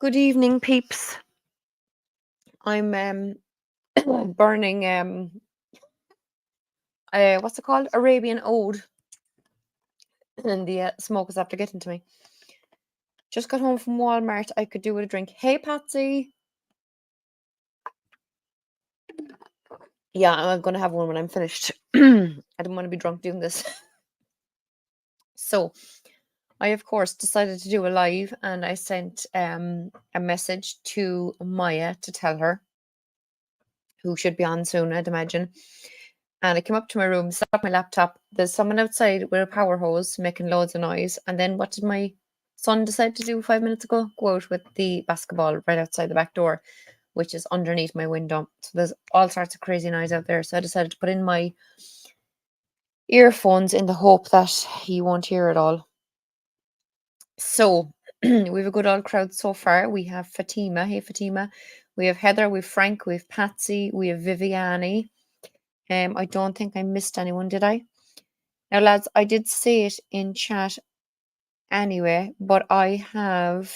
Good evening, peeps. I'm burning what's it called? Arabian Ode, and the smoke is after getting to me. Just got home from Walmart. I could do with a drink. Hey, Patsy. Yeah, I'm gonna have one when I'm finished. I don't want to be drunk doing this. So, I of course decided to do a live, and I sent a message to Maya to tell her, who should be on soon, I'd imagine. And I came up to my room, set up my laptop. There's someone outside with a power hose making loads of noise. And then what did my son decide to do 5 minutes ago? Go out with the basketball right outside the back door, which is underneath my window. So there's all sorts of crazy noise out there. So I decided to put in my earphones in the hope that he won't hear it all. So we have a good old crowd so far. We have Fatima. Hey, Fatima. We have Heather. We have Frank. We have Patsy. We have Viviani. I don't think I missed anyone, did I? Now, lads, I did say it in chat anyway, but I have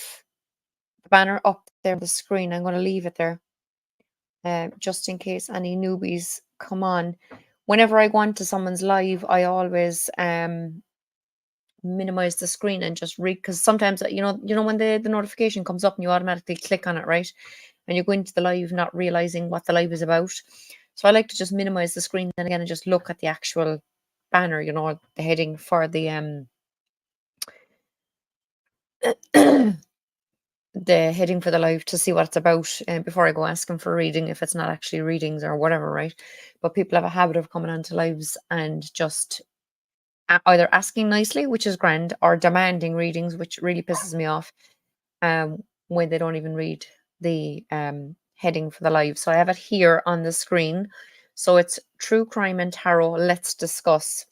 the banner up there on the screen. I'm going to leave it there just in case any newbies come on. Whenever I go onto someone's live, I always minimize the screen and just read, because sometimes you know when the notification comes up and you automatically click on it, right? And you go into the live not realizing what the live is about. So I like to just minimize the screen then again and just look at the actual banner, the heading for the the heading for the live, to see what it's about before I go asking for reading, if it's not actually readings or whatever, right? But people have a habit of coming onto lives and just either asking nicely, which is grand, or demanding readings, which really pisses me off when they don't even read the heading for the live. So I have it here on the screen. So it's True Crime and Tarot, Let's Discuss.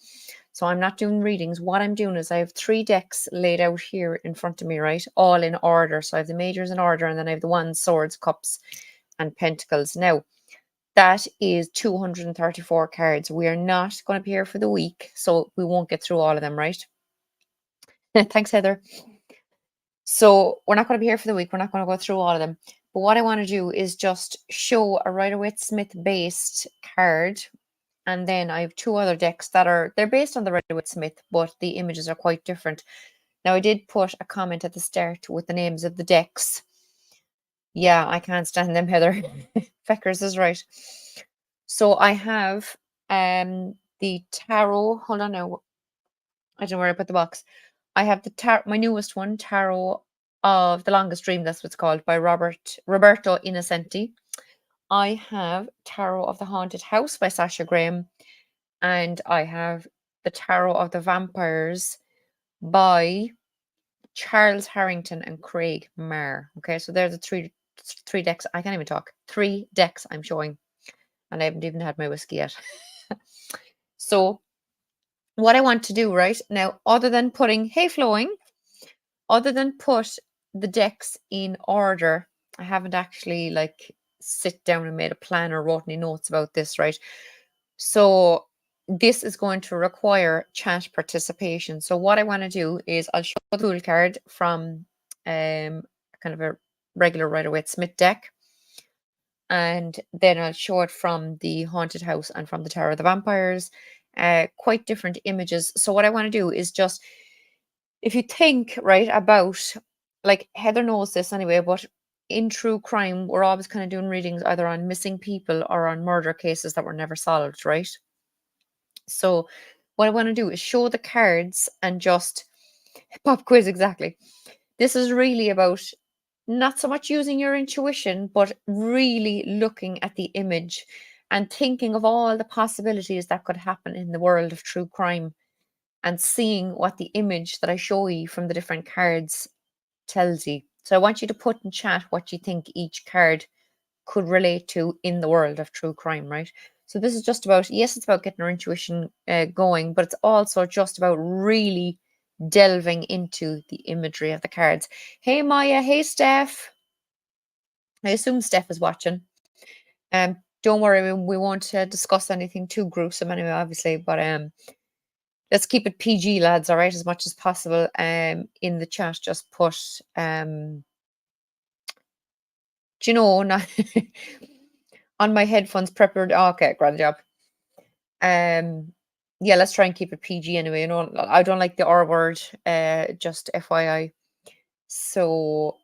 So I'm not doing readings. What I'm doing is I have 3 decks laid out here in front of me, right? All in order. So I have the majors in order, and then I have the wands, swords, cups, and pentacles. Now, that is 234 cards. We are not going to be here for the week, so we won't get through all of them, right? Thanks, Heather. So we're not going to be here for the week. We're not going to go through all of them. But what I want to do is just show a Rider-Waite-Smith based card. And then I have 2 other decks they're based on the Rider-Waite-Smith, but the images are quite different. Now, I did put a comment at the start with the names of the decks. Yeah, I can't stand them, Heather. Feckers is right. So I have the tarot. Hold on now. I don't know where I put the box. I have my newest one, Tarot of the Longest Dream. That's what it's called, by Roberto Innocenti. I have Tarot of the Haunted House by Sasha Graham, and I have the Tarot of the Vampires by Charles Harrington and Craig Marr. Okay, so they're the three decks. I can't even talk. 3 decks I'm showing, and I haven't even had my whiskey yet. So what I want to do right now, other than putting other than put the decks in order, I haven't actually sit down and made a plan or wrote any notes about this, right? So this is going to require chat participation. So what I want to do is I'll show the Fool card from kind of a regular Rider-Waite-Smith deck, and then I'll show it from the Haunted House and from the Tower of the Vampires. Quite different images. So what I want to do is just, if you think right about, like, Heather knows this anyway, but in true crime, we're always kind of doing readings either on missing people or on murder cases that were never solved, right? So what I want to do is show the cards and just pop quiz, exactly. This is really about not so much using your intuition, but really looking at the image and thinking of all the possibilities that could happen in the world of true crime, and seeing what the image that I show you from the different cards tells you. So I want you to put in chat what you think each card could relate to in the world of true crime, right? So this is just about, yes, it's about getting our intuition going, but it's also just about really delving into the imagery of the cards. Hey, Maya. Hey, Steph. I assume Steph is watching. Don't worry, we won't discuss anything too gruesome anyway, obviously, but let's keep it PG, lads, all right, as much as possible. In the chat, just put Do you know, not on my headphones prepared. Okay, grand job. Yeah, let's try and keep it PG anyway. You know, I don't like the R word. Just FYI. So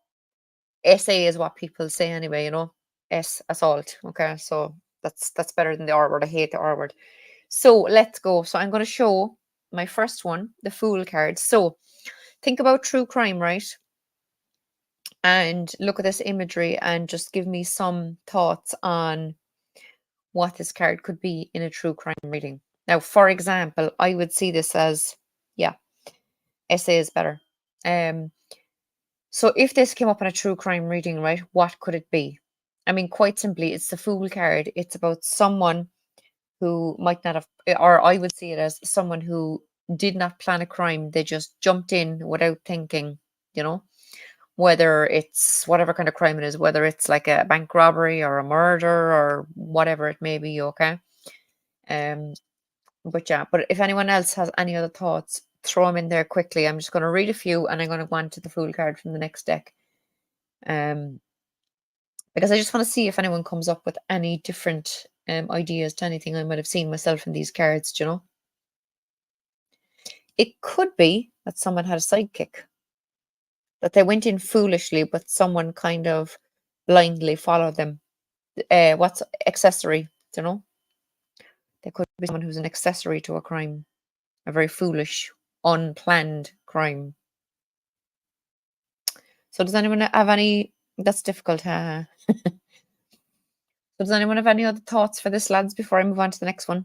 SA is what people say anyway. You know, S assault. Okay, so that's better than the R word. I hate the R word. So let's go. So I'm going to show my first one, the Fool card. So think about true crime, right? And look at this imagery and just give me some thoughts on what this card could be in a true crime reading. Now, for example, I would see this as, yeah, SA is better. So if this came up in a true crime reading, right, what could it be? I mean, quite simply, it's the Fool card. It's about someone who might not have, or I would see it as someone who did not plan a crime. They just jumped in without thinking, you know, whether it's whatever kind of crime it is, whether it's like a bank robbery or a murder or whatever it may be, okay? Um, but yeah, but if anyone else has any other thoughts, throw them in there quickly. I'm just going to read a few and I'm going to go on to the Fool card from the next deck. Because I just want to see if anyone comes up with any different ideas to anything I might have seen myself in these cards, do you know? It could be that someone had a sidekick, that they went in foolishly, but someone kind of blindly followed them. What's accessory, do you know? There could be someone who's an accessory to a crime, a very foolish, unplanned crime. So does anyone have any? That's difficult. So does anyone have any other thoughts for this, lads, before I move on to the next one?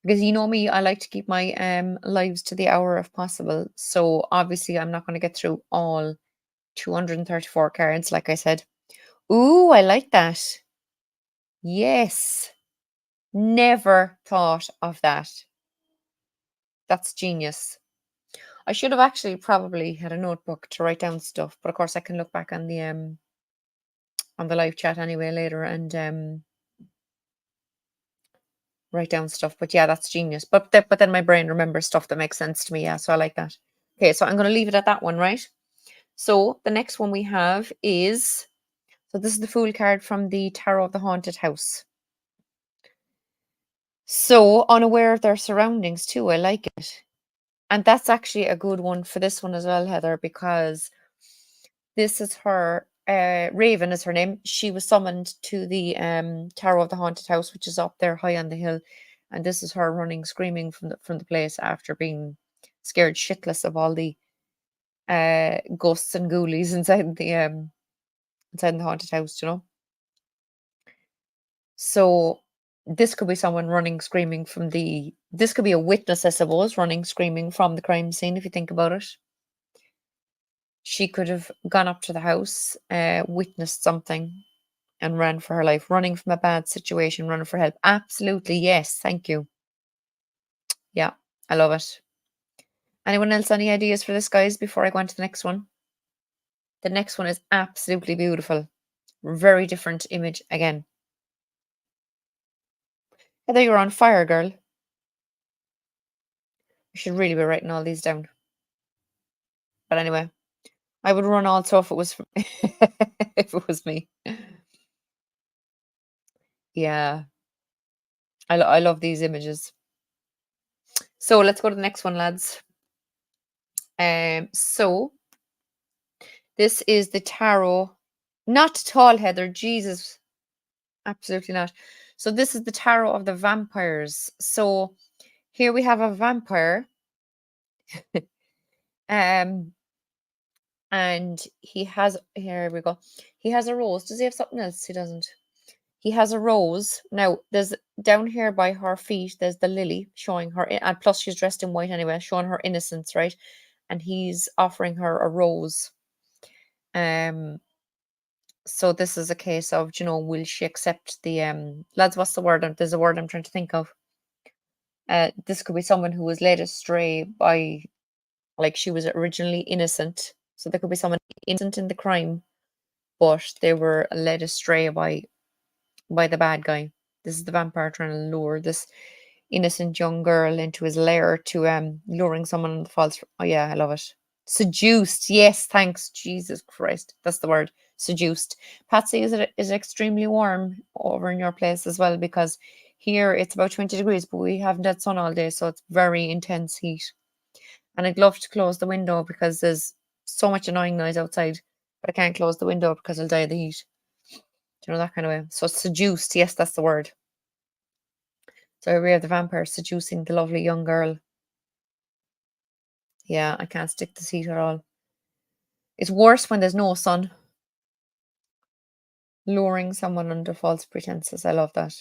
Because you know me, I like to keep my lives to the hour if possible. So obviously I'm not going to get through all 234 cards, like I said. Ooh, I like that. Yes. Never thought of that. That's genius. I should have actually probably had a notebook to write down stuff, but of course I can look back on the live chat anyway later and write down stuff. But yeah, that's genius. But then my brain remembers stuff that makes sense to me. Yeah, so I like that. Okay, so I'm going to leave it at that one, right? So the next one we have is, so this is the Fool card from the Tarot of the Haunted House. So unaware of their surroundings too. I like it. And that's actually a good one for this one as well, Heather, because this is her, Raven is her name. She was summoned to the Tarot of the Haunted House, which is up there high on the hill. And this is her running, screaming from the place after being scared shitless of all the ghosts and ghoulies inside the haunted house, you know. So this could be someone running, screaming from this could be a witness, I suppose, running, screaming from the crime scene, if you think about it. She could have gone up to the house, witnessed something, and ran for her life, running from a bad situation, running for help. Absolutely, yes, thank you. Yeah, I love it. Anyone else any ideas for this, guys, before I go on to the next one? The next one is absolutely beautiful. Very different image again. Heather, you're on fire, girl. You should really be writing all these down. But anyway, I would run also if it was if it was me. Yeah, I love these images. So let's go to the next one, lads. So this is the tarot. Not at all, Heather. Jesus, absolutely not. So this is the tarot of the vampires. So here we have a vampire. um and he has, here we go. He has a rose. Does he have something else? He doesn't. He has a rose. Now, there's down here by her feet, there's the lily showing her, and plus she's dressed in white anyway, showing her innocence, right? And he's offering her a rose. So this is a case of, you know, will she accept the lads? What's the word? There's a word I'm trying to think of. This could be someone who was led astray by, like, she was originally innocent. So there could be someone innocent in the crime, but they were led astray by the bad guy. This is the vampire trying to lure this innocent young girl into his lair to luring someone on the false. Oh yeah, I love it. Seduced. Yes, thanks. Jesus Christ. That's the word. Seduced. Patsy, is it extremely warm over in your place as well? Because here it's about 20 degrees, but we haven't had sun all day, so it's very intense heat. And I'd love to close the window because there's so much annoying noise outside, but I can't close the window because I'll die of the heat. Do you know, that kind of way? So seduced. Yes, that's the word. So we have the vampire seducing the lovely young girl. Yeah, I can't stick this heat at all. It's worse when there's no sun. Luring someone under false pretenses. I love that.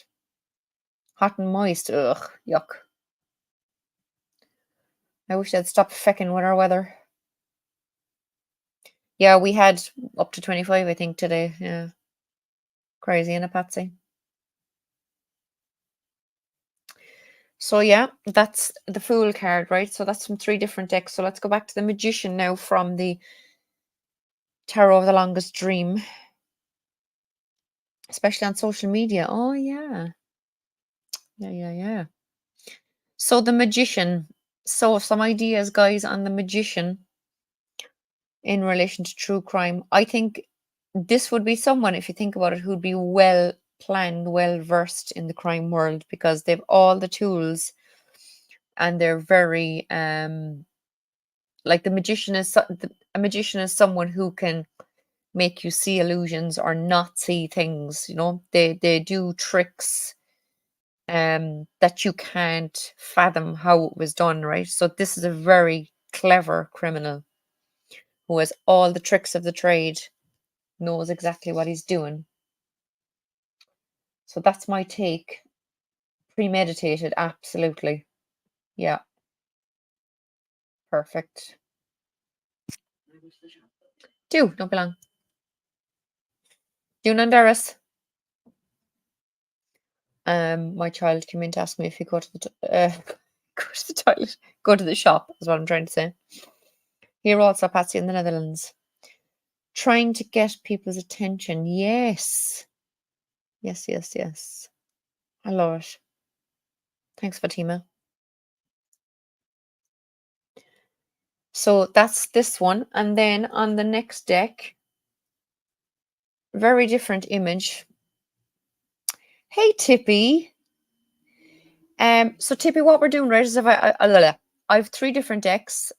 Hot and moist. Ugh, yuck. I wish they'd stop fecking with our weather. Yeah, we had up to 25, I think, today. Yeah. Crazy, innit, Patsy? So yeah, that's the Fool card, right? So that's from 3 different decks. So let's go back to the Magician now from the Tarot of the Longest Dream. Especially on social media. Oh yeah. Yeah. So the Magician. So some ideas, guys, on the Magician in relation to true crime. I think this would be someone, if you think about it, who'd be well planned, well versed in the crime world because they've all the tools and they're very like the magician is a magician is someone who can make you see illusions or not see things, you know. They do tricks that you can't fathom how it was done, right? So this is a very clever criminal who has all the tricks of the trade, knows exactly what he's doing. So that's my take. Premeditated, absolutely. Yeah, perfect. Don't be long. Do Nandaris. My child came in to ask me if he go to the go to the toilet, go to the shop. Is what I'm trying to say. Here also, Patsy in the Netherlands, trying to get people's attention. Yes, yes. I love it. Thanks, Fatima. So that's this one, and then on the next deck, very different image. Hey, Tippy. So Tippy, what we're doing, right, is I have 3 different decks.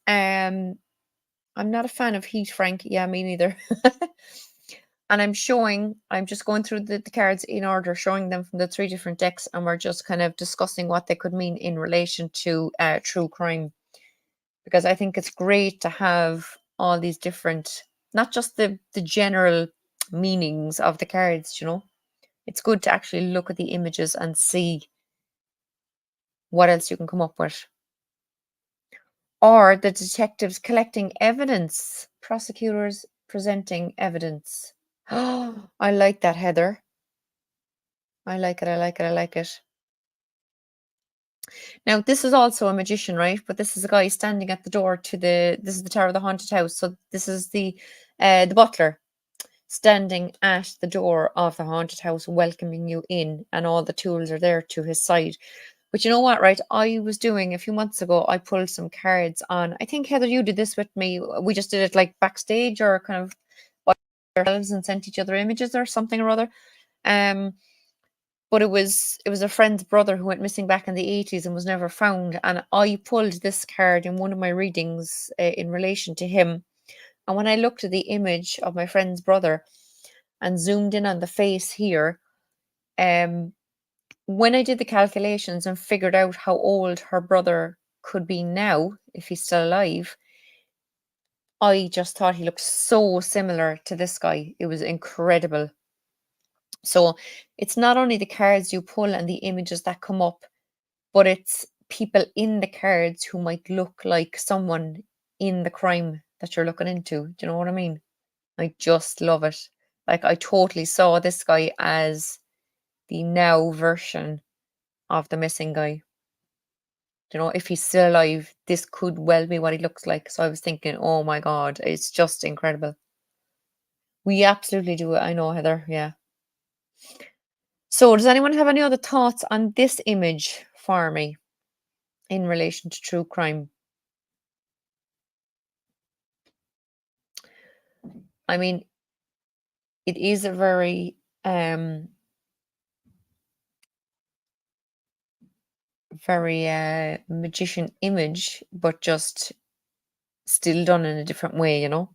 I'm not a fan of heat, Frank. Yeah, me neither. And I'm just going through the cards in order, showing them from the 3 different decks, and we're just kind of discussing what they could mean in relation to true crime. Because I think it's great to have all these different, not just the general meanings of the cards, you know. It's good to actually look at the images and see what else you can come up with. Or the detectives collecting evidence, prosecutors presenting evidence. Oh, I like that, Heather. I like it. Now, this is also a magician, right? But this is a guy standing at the door to this is the Tower of the Haunted House. So this is the butler standing at the door of the haunted house, welcoming you in, and all the tools are there to his side. But you know what, right? I was doing a few months ago, I pulled some cards on. I think, Heather, you did this with me. We just did it like backstage or kind of by ourselves and sent each other images or something or other. But it was a friend's brother who went missing back in the 80s and was never found. And I pulled this card in one of my readings in relation to him. And when I looked at the image of my friend's brother and zoomed in on the face here, um, when I did the calculations and figured out how old her brother could be now, if he's still alive, I just thought he looked so similar to this guy. It was incredible. So it's not only the cards you pull and the images that come up, but it's people in the cards who might look like someone in the crime that you're looking into. Do you know what I mean? I just love it. Like, I totally saw this guy as the now version of the missing guy. You know, if he's still alive, this could well be what he looks like. So I was thinking, oh my God, it's just incredible. We absolutely do it. I know, Heather. Yeah. So does anyone have any other thoughts on this image for me in relation to true crime? I mean, it is a very very magician image, but just still done in a different way, you know.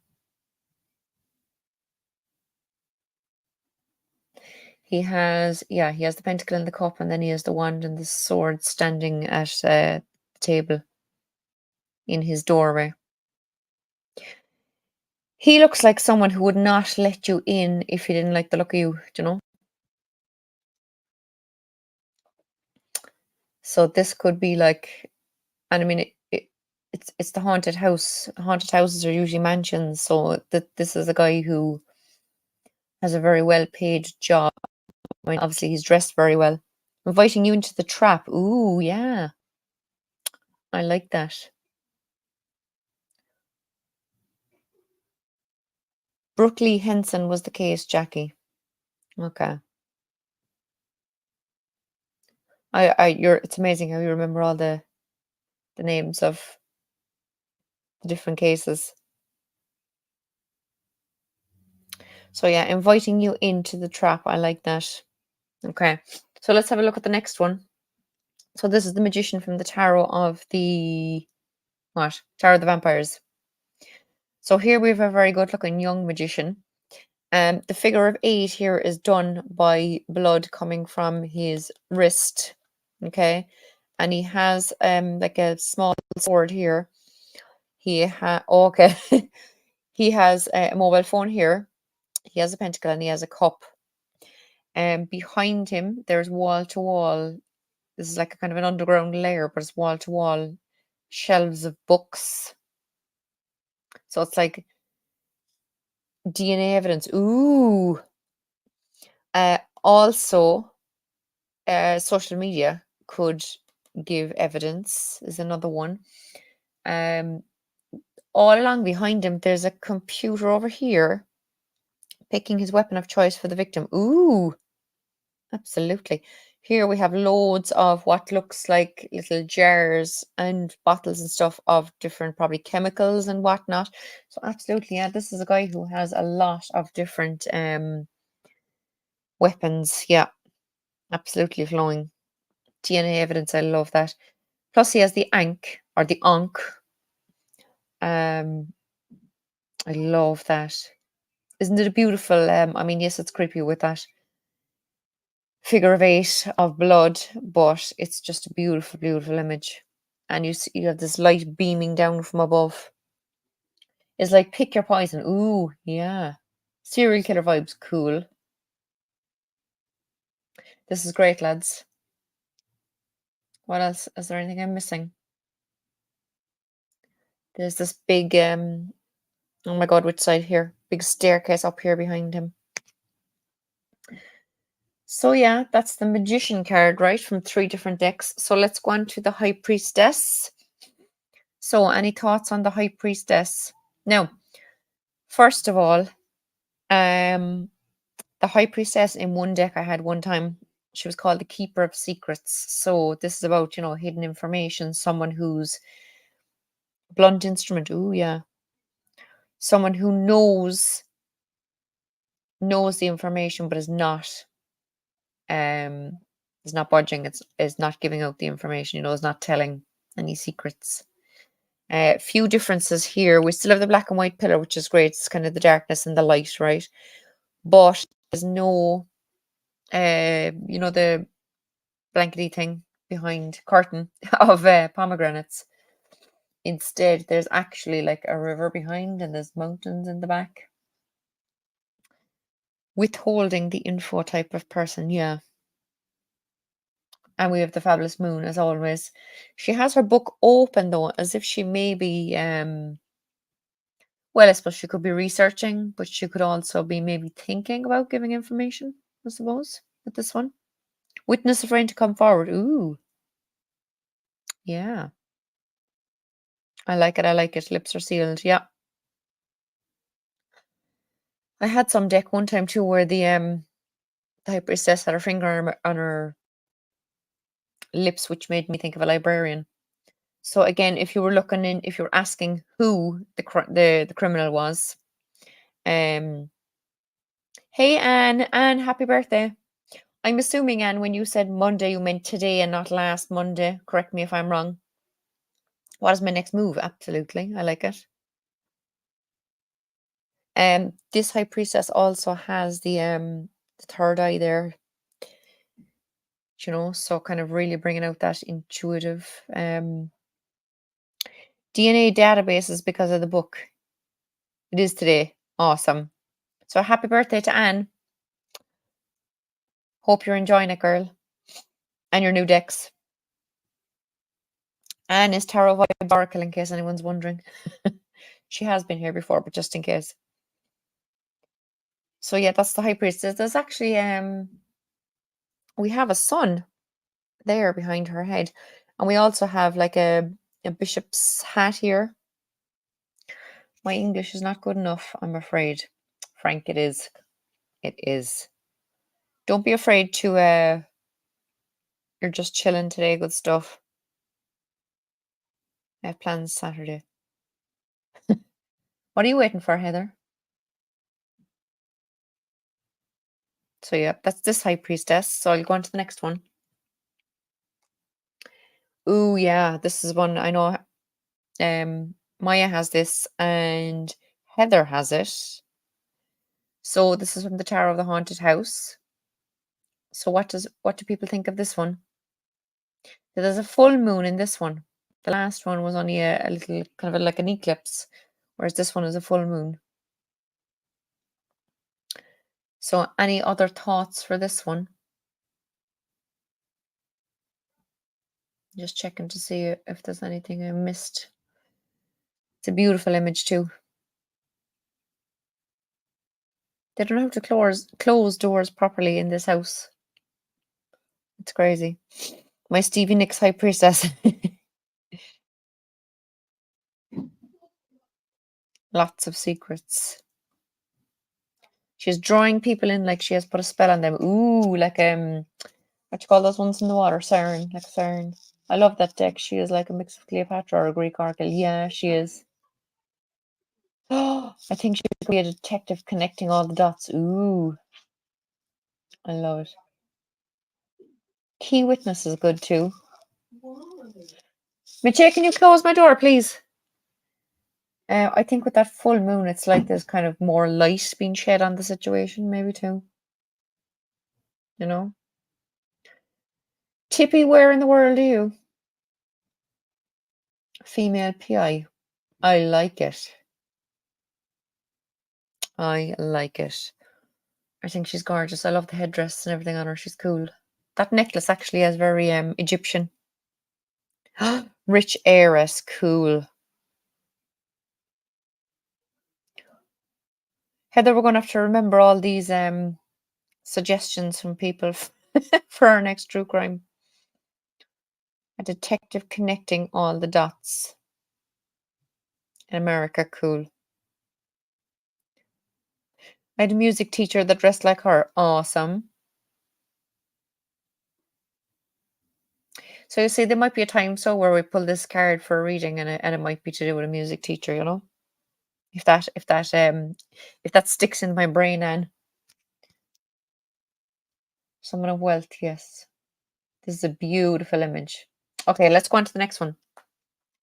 He has the pentacle and the cup, and then he has the wand and the sword standing at the table in his doorway. He looks like someone who would not let you in if he didn't like the look of you, do you know? So this could be like, and I mean, it's the haunted house. Haunted houses are usually mansions, so this is a guy who has a very well paid job. I mean, obviously he's dressed very well. Inviting you into the trap. Ooh, yeah, I like that. Brooklyn Henson was the case, Jackie. Okay. It's amazing how you remember all the names of the different cases. So yeah, inviting you into the trap. I like that. Okay. So let's have a look at the next one. So this is the magician from the Tarot of the what? Tarot of the Vampires. So here we have a very good looking young magician. The figure of 8 here is done by blood coming from his wrist. Okay. And he has like a small sword here. Okay. He has a mobile phone here. He has a pentacle and he has a cup. Behind him, there's wall to wall. This is like a kind of an underground layer, but it's wall to wall shelves of books. So it's like DNA evidence. Ooh. Also, social media could give evidence, is another one. Um, all along behind him, there's a computer over here picking his weapon of choice for the victim. Ooh. Absolutely. Here we have loads of what looks like little jars and bottles and stuff of different, probably chemicals and whatnot. So absolutely, yeah, this is a guy who has a lot of different weapons. Yeah, absolutely flowing. DNA evidence, I love that. Plus he has the Ankh or the Ankh. I love that. Isn't it a beautiful I mean, yes, it's creepy with that figure of 8 of blood, but it's just a beautiful, beautiful image. And you have this light beaming down from above. It's like pick your poison. Ooh, yeah. Serial killer vibes, cool. This is great, lads. What else? Is there anything I'm missing? There's this big oh my god, which side here? Big staircase up here behind him. So yeah, that's the magician card, right? From 3 different decks. So let's go on to the high priestess. So any thoughts on the high priestess? Now, first of all, the high priestess in one deck I had one time, she was called the keeper of secrets. So this is about, hidden information, someone who's blunt instrument. Ooh, yeah. Someone who knows the information but um is not budging, is not giving out the information, is not telling any secrets. Few differences here. We still have the black and white pillar, which is great. It's kind of the darkness and the light, right? But there's no the blankety thing behind curtain of pomegranates. Instead, there's actually like a river behind and there's mountains in the back. Withholding the info type of person, yeah. And we have the fabulous moon as always. She has her book open though, as if she may be well, I suppose she could be researching, but she could also be maybe thinking about giving information, I suppose, with this one. Witness afraid to come forward. Ooh, yeah. I like it. I like it. Lips are sealed. Yeah. I had some deck one time too where the high priestess had her finger on her lips, which made me think of a librarian. So again, if you were asking who the criminal was, Um, hey Anne, Anne, happy birthday. I'm assuming, Anne, when you said Monday, you meant today and not last Monday. Correct me if I'm wrong. What is my next move? Absolutely. I like it. This high priestess also has the third eye there, so kind of really bringing out that intuitive DNA databases because of the book. It is today. Awesome. So happy birthday to Anne. Hope you're enjoying it, girl. And your new decks. Anne is Tarot Vibe Oracle, in case anyone's wondering. She has been here before, but just in case. So yeah, that's the high priestess. There's actually we have a sun there behind her head, and we also have like a bishop's hat here. My English is not good enough, I'm afraid. Frank, it is. It is. Don't be afraid to you're just chilling today, good stuff. I have plans Saturday. What are you waiting for, Heather? So yeah, that's this high priestess. So I'll go on to the next one. Ooh, yeah, this is one I know. Maya has this and Heather has it. So this is from the Tower of the Haunted House. So what do people think of this one? There's a full moon in this one. The last one was only a little kind of like an eclipse, whereas this one is a full moon. So any other thoughts for this one? Just checking to see if there's anything I missed. It's a beautiful image too. They don't have to close doors properly in this house. It's crazy. My Stevie Nicks high priestess. Lots of secrets. She's drawing people in like she has put a spell on them. Ooh, like what you call those ones in the water? Siren, like a siren. I love that deck. She is like a mix of Cleopatra or a Greek oracle. Yeah, she is. Oh, I think she could be a detective connecting all the dots. Ooh, I love it. Key witness is good too. Mitchie, can you close my door, please? I think with that full moon, it's like there's kind of more light being shed on the situation, maybe too. You know? Tippy, where in the world are you? Female PI. I like it. I like it. I think she's gorgeous. I love the headdress and everything on her. She's cool. That necklace actually is very Egyptian. Rich heiress, cool. Heather, we're going to have to remember all these suggestions from people for our next true crime. A detective connecting all the dots. In America, cool. I had a music teacher that dressed like her. Awesome. So you see, there might be a time where we pull this card for a reading, and it might be to do with a music teacher. If that sticks in my brain, and someone of wealth, yes. This is a beautiful image. Okay, let's go on to the next one.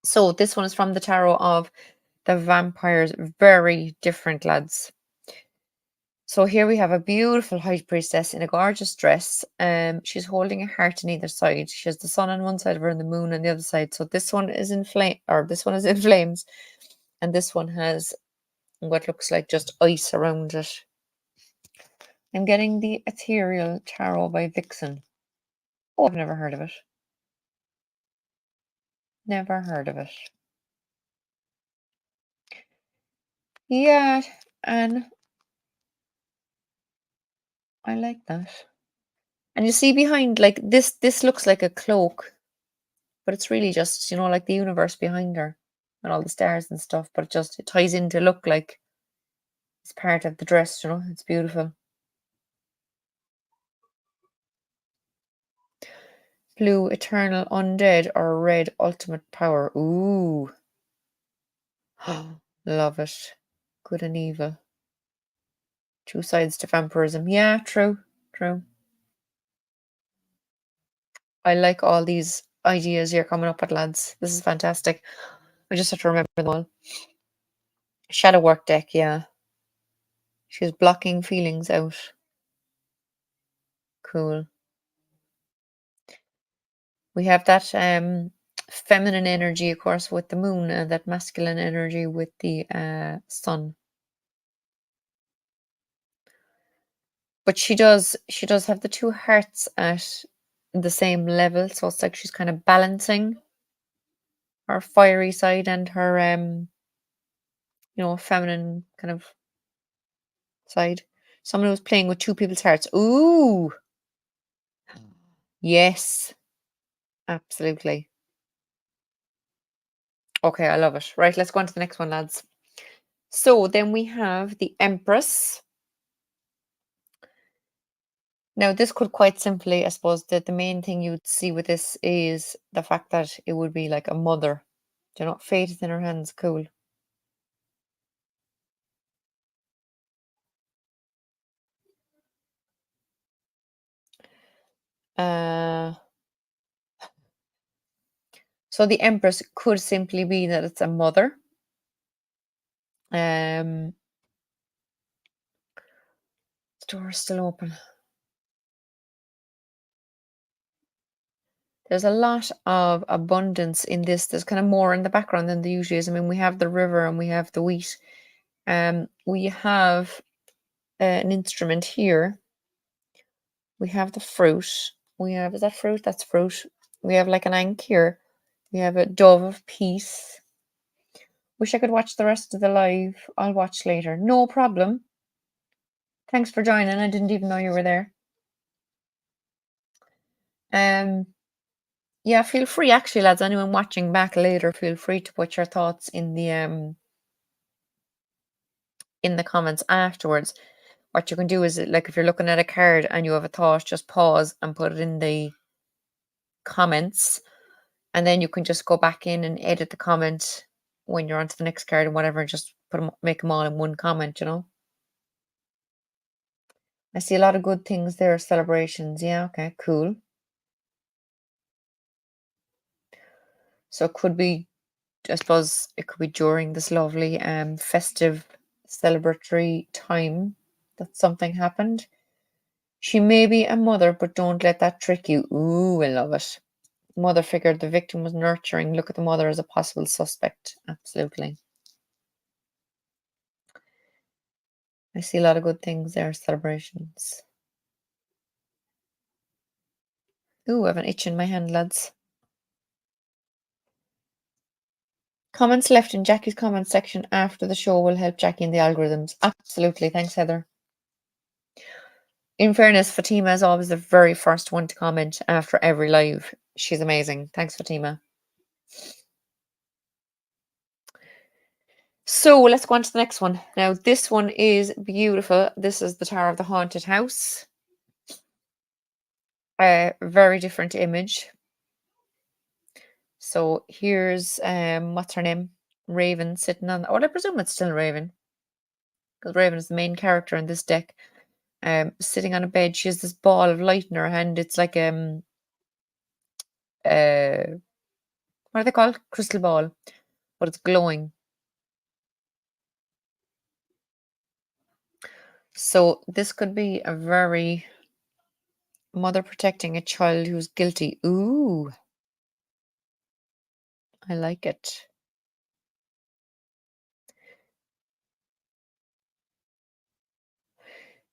So this one is from the Tarot of the Vampires. Very different, lads. So here we have a beautiful high priestess in a gorgeous dress. She's holding a heart on either side. She has the sun on one side of her and the moon on the other side. So this one is in this one is in flames, and this one has what looks like just ice around it. I'm getting the Ethereal Tarot by Vixen. Oh, I've never heard of it. Never heard of it. Yeah, and I like that. And you see behind, like this looks like a cloak, but it's really just, like the universe behind her and all the stars and stuff, but it ties in to look like it's part of the dress, it's beautiful. Blue, eternal undead, or red, ultimate power. Ooh. Love it. Good and evil. Two sides to vampirism. Yeah, true, true. I like all these ideas you're coming up with, lads. This is fantastic. I just have to remember them all. Shadow work deck, yeah. She's blocking feelings out. Cool. We have that feminine energy, of course, with the moon, and that masculine energy with the sun. But she does have the two hearts at the same level, so it's like she's kind of balancing her fiery side and her feminine kind of side. Someone who's playing with two people's hearts. Ooh, yes, absolutely. Okay, I love it. Right, let's go on to the next one, lads. So then we have the Empress. Now, this could quite simply, I suppose, that the main thing you'd see with this is the fact that it would be like a mother. Do you know, fate is in her hands. Cool. Uh, so the Empress could simply be that it's a mother. The door is still open. There's a lot of abundance in this. There's kind of more in the background than there usually is. I mean, we have the river and we have the wheat. We have an instrument here. We have the fruit. Is that fruit? That's fruit. We have like an ankh here. We have a dove of peace. Wish I could watch the rest of the live. I'll watch later. No problem. Thanks for joining. I didn't even know you were there. Yeah, feel free actually, lads. Anyone watching back later, feel free to put your thoughts in the comments afterwards. What you can do is like if you're looking at a card and you have a thought, just pause and put it in the comments, and then you can just go back in and edit the comment when you're onto the next card and whatever, and just make them all in one comment, I see a lot of good things there, celebrations. Yeah, okay, cool. So it could be, I suppose it could be during this lovely festive celebratory time that something happened. She may be a mother, but don't let that trick you. Ooh, I love it. Mother figured the victim was nurturing. Look at the mother as a possible suspect. Absolutely. I see a lot of good things there, celebrations. Ooh, I have an itch in my hand, lads. Comments left in Jackie's comment section after the show will help Jackie in the algorithms. Absolutely. Thanks, Heather. In fairness, Fatima is always the very first one to comment after every live. She's amazing. Thanks, Fatima. So let's go on to the next one. Now, this one is beautiful. This is the Tower of the Haunted House. A very different image. So here's what's her name? Raven sitting on. Oh, I presume it's still Raven, because Raven is the main character in this deck. Sitting on a bed. She has this ball of light in her hand. It's like what are they called? Crystal ball, but it's glowing. So this could be a very mother protecting a child who's guilty. Ooh, I like it.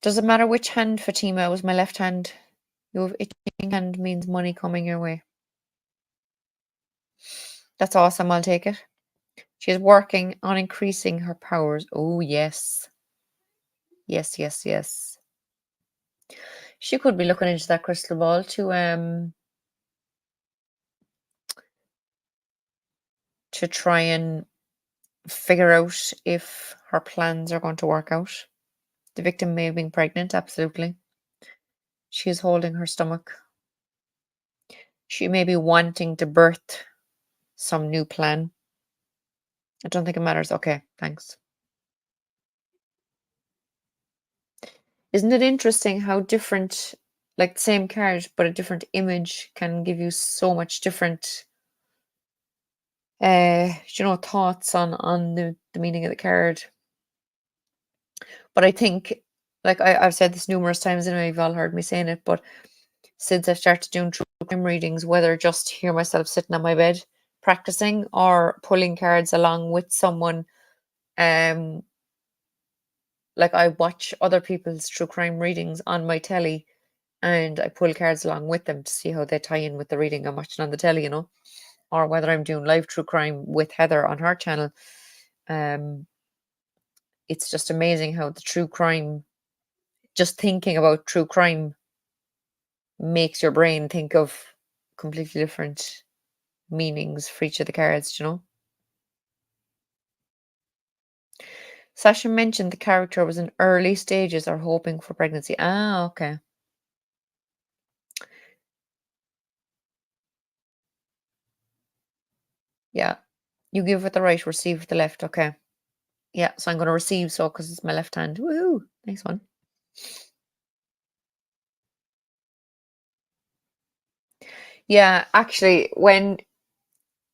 Does it matter which hand, Fatima? It was my left hand. Your itching hand means money coming your way. That's awesome. I'll take it. She's working on increasing her powers. Oh, yes. Yes, yes, yes. She could be looking into that crystal ball to try and figure out if her plans are going to work out. The victim may have been pregnant, absolutely. She is holding her stomach. She may be wanting to birth some new plan. I don't think it matters. Okay, thanks. Isn't it interesting how different, like the same card, but a different image can give you so much different, thoughts on the meaning of the card. But I think, like I've said this numerous times anyway, you've all heard me saying it, but since I've started doing true crime readings, whether just hear myself sitting on my bed practicing or pulling cards along with someone, um, like I watch other people's true crime readings on my telly and I pull cards along with them to see how they tie in with the reading I'm watching on the telly, or whether I'm doing live true crime with Heather on her channel. Um, it's just amazing how the true crime, just thinking about true crime, makes your brain think of completely different meanings for each of the cards. Sasha mentioned the character was in early stages or hoping for pregnancy. Ah, okay. Yeah. You give with the right, receive with the left. Okay. Yeah. So I'm going to receive, so because it's my left hand. Woohoo. Nice one. Yeah. Actually, when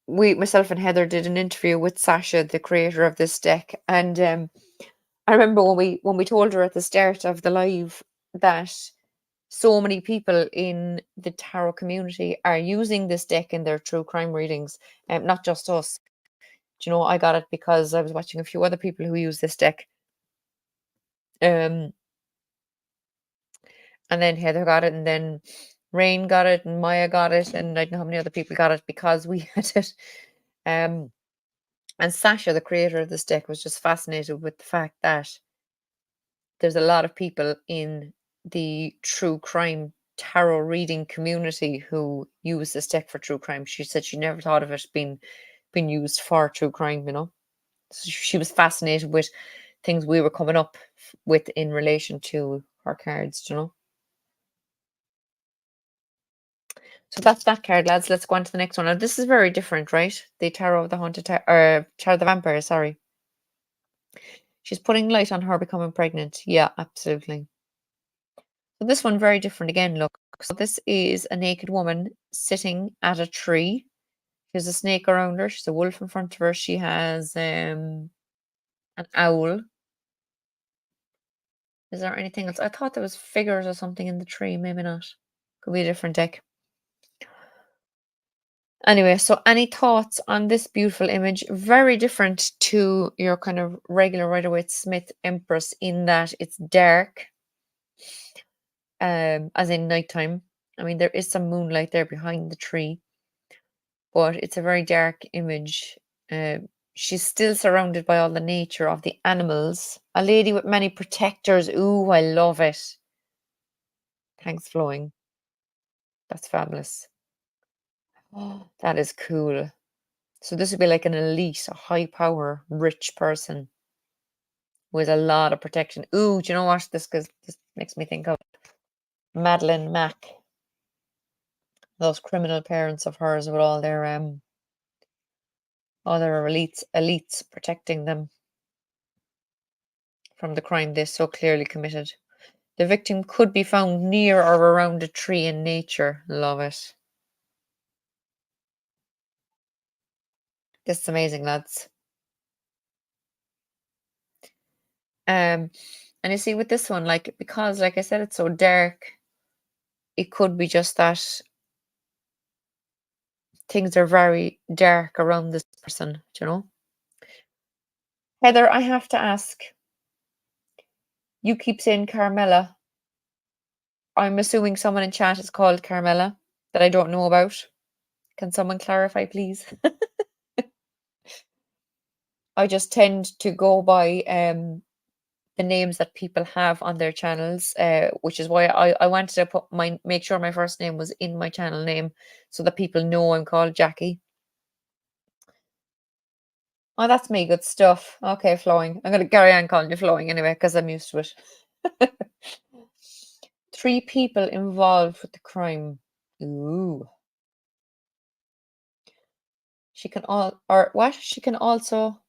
myself and Heather did an interview with Sasha, the creator of this deck, and I remember when we told her at the start of the live that so many people in the tarot community are using this deck in their true crime readings, not just us. Do you know, I got it because I was watching a few other people who use this deck. Um, and then Heather got it, and then Rain got it, and Maya got it, and I don't know how many other people got it because we had it. Um, and Sasha, the creator of this deck, was just fascinated with the fact that there's a lot of people in the true crime tarot reading community who use this deck for true crime. She said she never thought of it being used for true crime. So she was fascinated with things we were coming up with in relation to her cards. So that's that card, lads. Let's go on to the next one. Now, this is very different, right? The Tarot of the Haunted or Tarot of the Vampire, sorry. She's putting light on her becoming pregnant. Yeah, absolutely. So this one, very different again, look. So this is a naked woman sitting at a tree. There's a snake around her. She's a wolf in front of her. She has an owl. Is there anything else? I thought there was figures or something in the tree. Maybe not. Could be a different deck. Anyway, so any thoughts on this beautiful image? Very different to your kind of regular Rider-Waite-Smith Empress in that it's dark, as in nighttime. I mean, there is some moonlight there behind the tree, but it's a very dark image. She's still surrounded by all the nature of the animals. A lady with many protectors. Ooh, I love it. Thanks, Flowing. That's fabulous. Oh, that is cool. So this would be like an elite, a high power, rich person with a lot of protection. Ooh, do you know what? This makes me think of Madeline Mack, those criminal parents of hers with all their elites protecting them from the crime they so clearly committed. The victim could be found near or around a tree in nature. Love it. This is amazing, lads. Um, and you see with this one, like because like I said, it's so dark, it could be just that things are very dark around this person. Heather, I have to ask. You keep saying Carmela. I'm assuming someone in chat is called Carmela that I don't know about. Can someone clarify, please? I just tend to go by the names that people have on their channels, which is why I wanted to make sure my first name was in my channel name so that people know I'm called Jackie. Oh, that's me. Good stuff. Okay, Flowing. I'm going to carry on calling you Flowing anyway because I'm used to it. 3 people involved with the crime. Ooh. She can all or what? She can also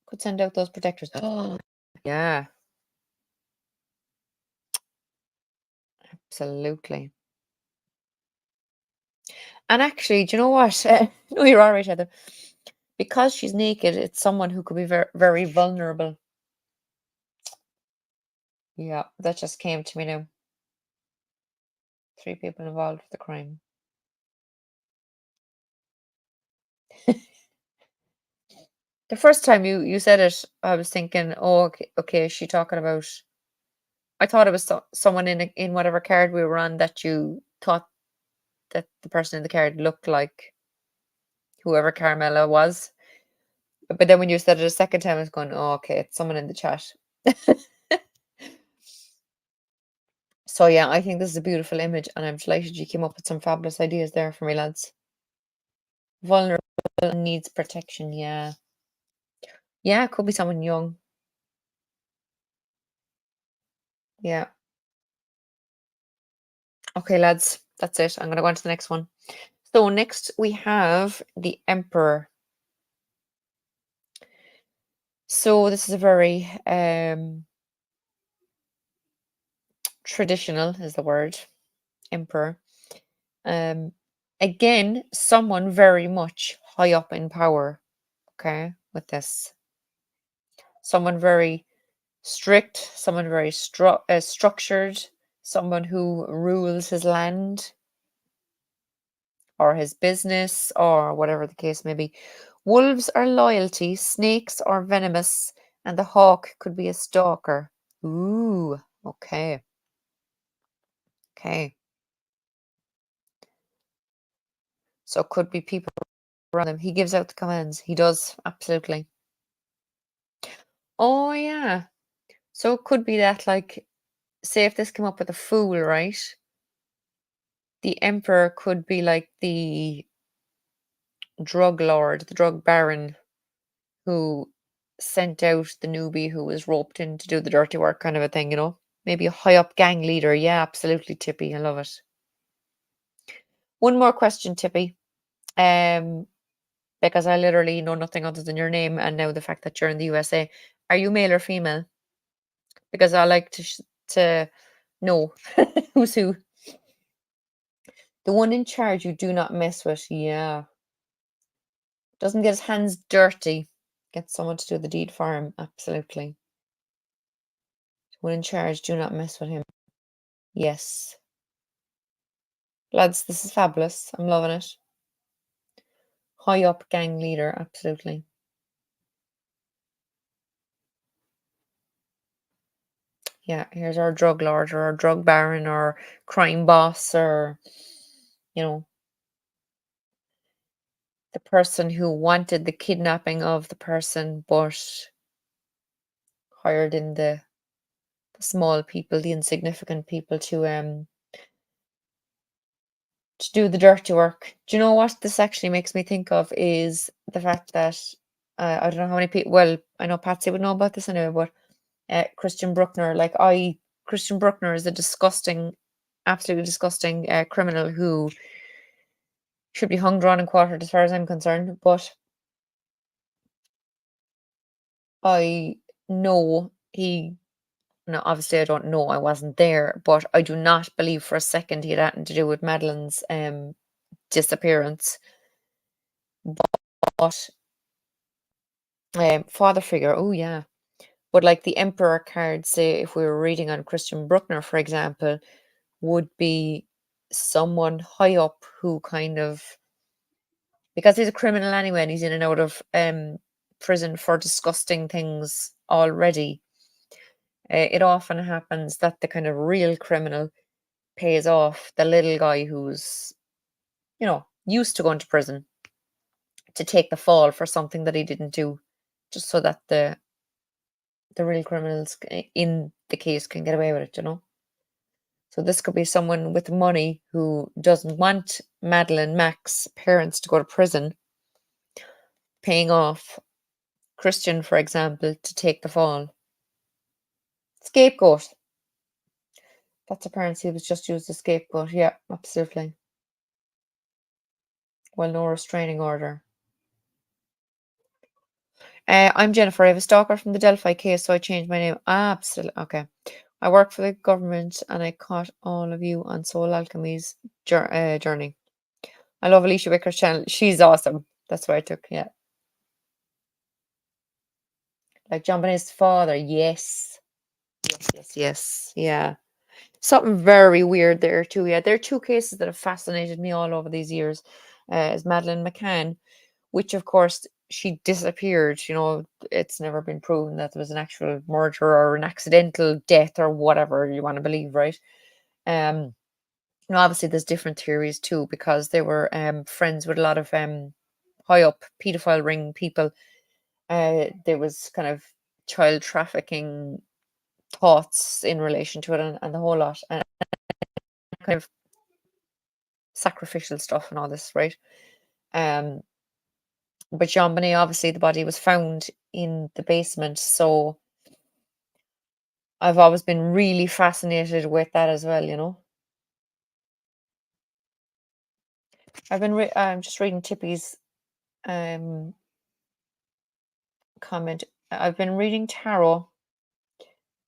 could send out those protectors. Oh, yeah. Absolutely. And actually, do you know what? No, you're all right, Heather. Because she's naked, it's someone who could be very, very vulnerable. Yeah, that just came to me now. 3 people involved with the crime. The first time you said it, I was thinking, oh, okay, is she talking about? I thought it was someone in whatever card we were on that you thought that the person in the card looked like whoever Carmela was. But then when you said it a second time, I was going, oh, okay, it's someone in the chat. So yeah, I think this is a beautiful image, and I'm delighted you came up with some fabulous ideas there for me, lads. Vulnerable and needs protection, yeah. Yeah, it could be someone young. Yeah. Okay, lads, that's it. I'm gonna go on to the next one. So next we have the Emperor. So this is a very traditional is the word, Emperor. Um Again, someone very much high up in power, okay, with this. Someone very strict, someone very structured, someone who rules his land or his business or whatever the case may be. Wolves are loyalty, snakes are venomous, and the hawk could be a stalker. Ooh, okay, okay. So it could be people around him. He gives out the commands. He does, absolutely. Oh, yeah. So it could be that, like, say if this came up with a fool, right? The emperor could be like the drug lord, the drug baron who sent out the newbie who was roped in to do the dirty work, kind of a thing, you know? Maybe a high up gang leader. Yeah, absolutely, Tippy. I love it. One more question, Tippy. Um, because I literally know nothing other than your name and now the fact that you're in the USA. Are you male or female? Because I like to know who's who. The one in charge you do not mess with. Yeah. Doesn't get his hands dirty. Get someone to do the deed for him. Absolutely. One in charge, do not mess with him. Yes. Lads, this is fabulous. I'm loving it. High up gang leader, absolutely. Yeah, here's our drug lord or our drug baron or crime boss or, you know, the person who wanted the kidnapping of the person but hired in the small people, the insignificant people to do the dirty work. Do you know what this actually makes me think of is the fact that I don't know how many people. Well, I know Patsy would know about this anyway, but Christian Bruckner, Christian Bruckner is a disgusting, absolutely disgusting criminal who should be hung, drawn, and quartered, as far as I'm concerned. But I know he. No, obviously I don't know. I wasn't there, but I do not believe for a second he had anything to do with Madeline's disappearance. But father figure, oh yeah. But like the Emperor card, say if we were reading on Christian Bruckner, for example, would be someone high up who kind of, because he's a criminal anyway and he's in and out of prison for disgusting things already. It often happens that the kind of real criminal pays off the little guy who's, used to going to prison to take the fall for something that he didn't do, just so that the real criminals in the case can get away with it, you know? So this could be someone with money who doesn't want Madeline Mack's parents to go to prison, paying off Christian, for example, to take the fall. Scapegoat. That's apparently he was just used as scapegoat. Yeah, absolutely. Well, no restraining order. I'm Jennifer. I have a stalker from the Delphi case, so I changed my name. Absolutely. Okay. I work for the government and I caught all of you on Soul Alchemy's journey. I love Alicia Wicker's channel. She's awesome. That's what I took. Yeah. Like John Bonet's father. Yes. Yes. Yeah. Something very weird there too. Yeah. There are two cases that have fascinated me all over these years. Is Madeleine McCann, which of course she disappeared. It's never been proven that there was an actual murder or an accidental death or whatever you want to believe, right? Um, obviously there's different theories too because they were friends with a lot of high up pedophile ring people. There was kind of child trafficking thoughts in relation to it and the whole lot, and kind of sacrificial stuff and all this, right? Um, but Jean Bonnet, obviously, the body was found in the basement, so I've always been really fascinated with that as well. I'm just reading Tippy's um comment. I've been reading tarot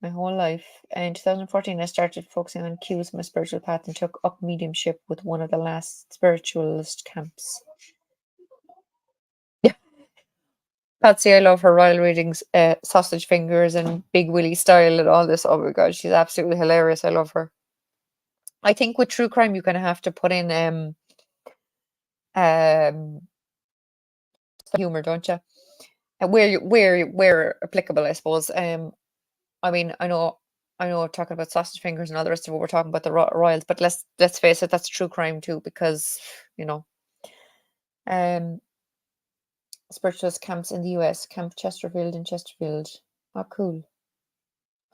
my whole life. In 2014, I started focusing on cues in my spiritual path and took up mediumship with one of the last spiritualist camps. Yeah, Patsy, I love her royal readings, sausage fingers and Big Willie style and all this. Oh my god, she's absolutely hilarious. I love her. I think with true crime, you kind of have to put in um humor, don't you? Where applicable, I suppose. I mean, I know, talking about sausage fingers and all the rest of what we're talking about the royals, but let's face it, that's true crime too, because you know, um, spiritualist camps in the U.S., Camp Chesterfield in Chesterfield. Oh, cool,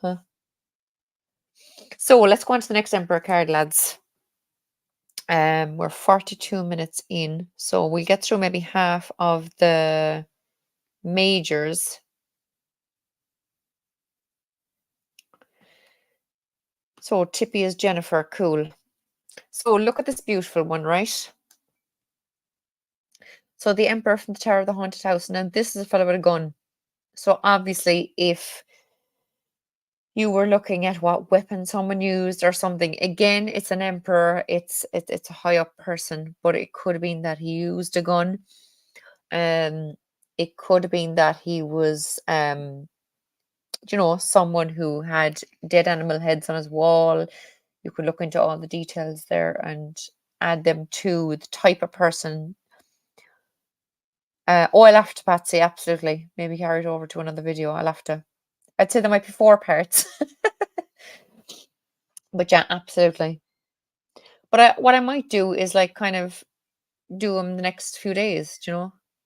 huh? So let's go on to the next Emperor card, lads. We're 42 minutes in, so we'll get through maybe half of the majors. So Tippy is Jennifer, cool. So look at this beautiful one, right? So the Emperor from the Tower of the Haunted House. Now this is a fellow with a gun. So obviously, if you were looking at what weapon someone used or something, again, it's an emperor. It's a high up person, but it could have been that he used a gun. Um, it could have been that he was someone who had dead animal heads on his wall. You could look into all the details there and add them to the type of person. I'll have to, Patsy, absolutely. Maybe carry it over to another video. I'd say there might be 4 parts. But yeah, absolutely. But what I might do is like kind of do them the next few days,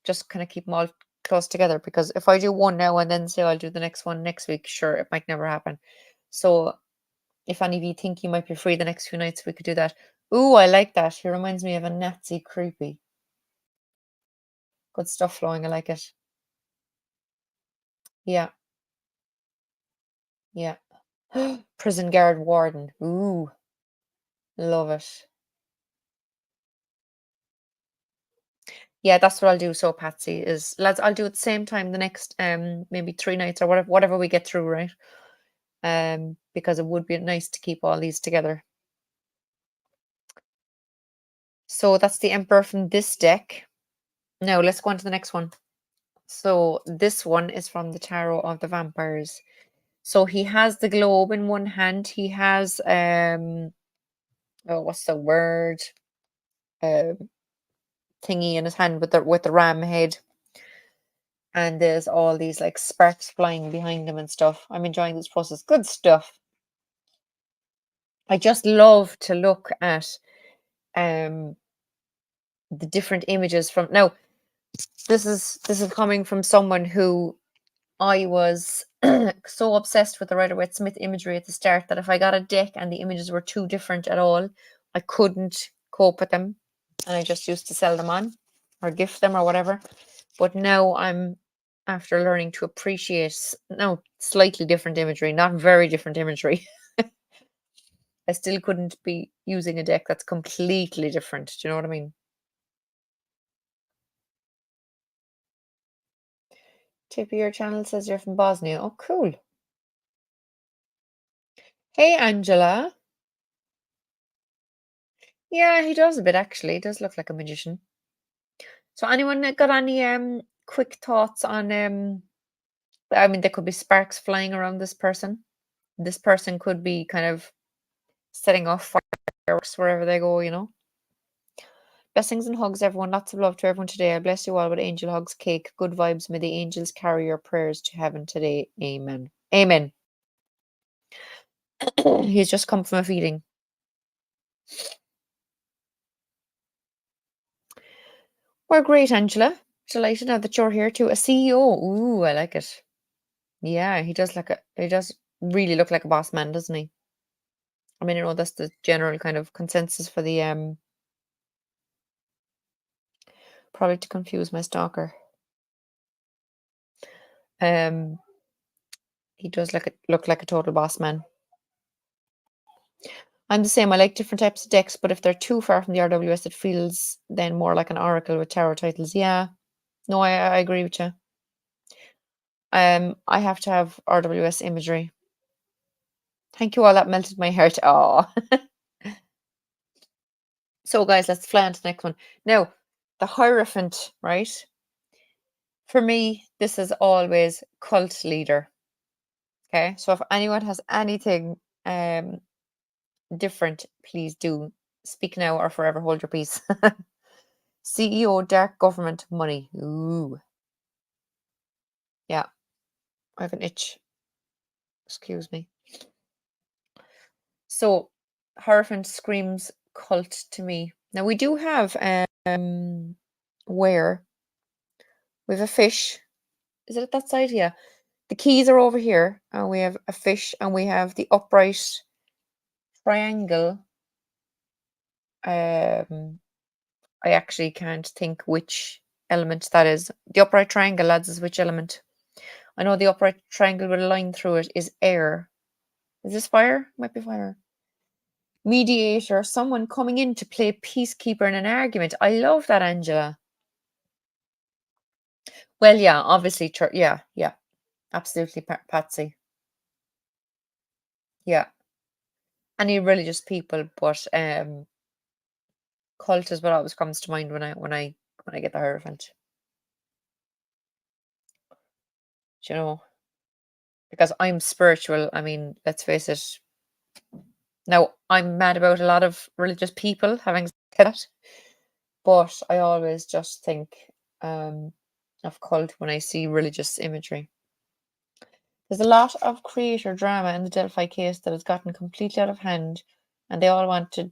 just kind of keep them all close together. Because if I do one now and then say I'll do the next one next week, sure, it might never happen. So if any of you think you might be free the next few nights, we could do that. Ooh, I like that. He reminds me of a Nazi creepy. Good stuff flowing. I like it. Yeah, yeah. Prison guard warden. Ooh, love it. Yeah, that's what I'll do. So, Patsy, is lads, I'll do it the same time the next maybe 3 nights or whatever we get through, right? Because it would be nice to keep all these together. So that's the Emperor from this deck. Now let's go on to the next one. So this one is from the Tarot of the Vampires. So he has the globe in one hand. He has what's the word? Uh, thingy in his hand with the ram head. And there's all these like sparks flying behind him and stuff. I'm enjoying this process. Good stuff. I just love to look at um the different images from now. This is coming from someone who I was so obsessed with the Rider-Waite-Smith imagery at the start that if I got a deck and the images were too different at all, I couldn't cope with them, and I just used to sell them on or gift them or whatever. But now I'm after learning to appreciate no slightly different imagery, not very different imagery. I still couldn't be using a deck that's completely different. Do you know what I mean? Tip of your channel says you're from Bosnia. Oh, cool. Hey, Angela. Yeah, he does a bit actually. He does look like a magician. So anyone got any quick thoughts on I mean there could be sparks flying around this person. This person could be kind of setting off fireworks wherever they go, you know. Blessings and hugs, everyone. Lots of love to everyone today. I bless you all with angel hugs, cake, good vibes. May the angels carry your prayers to heaven today. Amen. Amen. He's just come from a feeding. We're great, Angela. Delighted now that you're here too. A CEO. Ooh, I like it. Yeah, he does really look like a boss man, doesn't he? I mean, that's the general kind of consensus for the probably to confuse my stalker. Um he does look like a total boss man. I'm the same. I like different types of decks, but if they're too far from the RWS, it feels then more like an oracle with tarot titles. Yeah. No, I agree with you. I have to have RWS imagery. Thank you all. That melted my heart. Oh. So guys, let's fly on to the next one. Now, the Hierophant, right? For me, this is always cult leader. Okay. So if anyone has anything different, please do speak now or forever hold your peace. CEO, dark government, money. Ooh. Yeah. I have an itch. Excuse me. So Hierophant screams cult to me. Now we do have where we have a fish. Is it at that side? Yeah. The keys are over here, and we have a fish, and we have the upright triangle. Um, I actually can't think which element that is. The upright triangle, lads, is which element? I know the upright triangle with a line through it is air. Is this fire? Might be fire. Mediator, someone coming in to play peacekeeper in an argument. I love that, Angela. Well, yeah, obviously, yeah, absolutely, Patsy. Yeah, any religious people, but cult is what always comes to mind when I get the Hierophant. Do you know, because I'm spiritual. I mean, let's face it. Now, I'm mad about a lot of religious people having said that, but I always just think um, of cult when I see religious imagery. There's a lot of creator drama in the Delphi case that has gotten completely out of hand, and they all want to